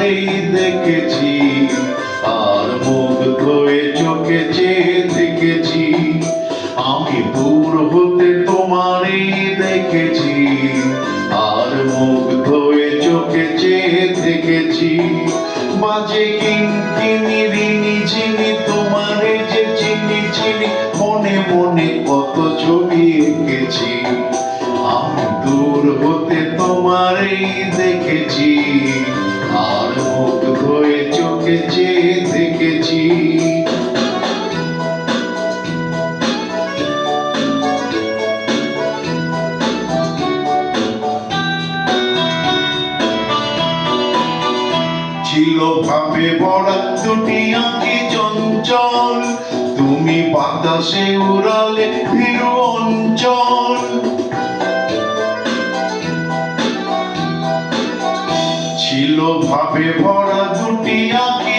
তোমারই দেখেছি, আর মুগ্ধ হয়ে চোখে চেয়ে দেখেছি। আমি দূর হতে তোমারই দেখেছি, আর মুগ্ধ হয়ে চোখে চেয়ে দেখেছি। মাঝে কিনকিনি রিনি ঝিনি তোমারে যে চিনি চিনি, মনে মনে কত ছবি এঁকেছি। আমি দূর হতে তোমারই দেখেছি, আর মুগ্ধ হয়ে চোখে চেয়ে দেখেছি। ছিল ভাবে ভরা দুটি আঁখি চঞ্চল, তুমি বাতাসে উড়ালে ভীরু অঞ্চল। ছিল ভাবে ভরা দুটি আঁখি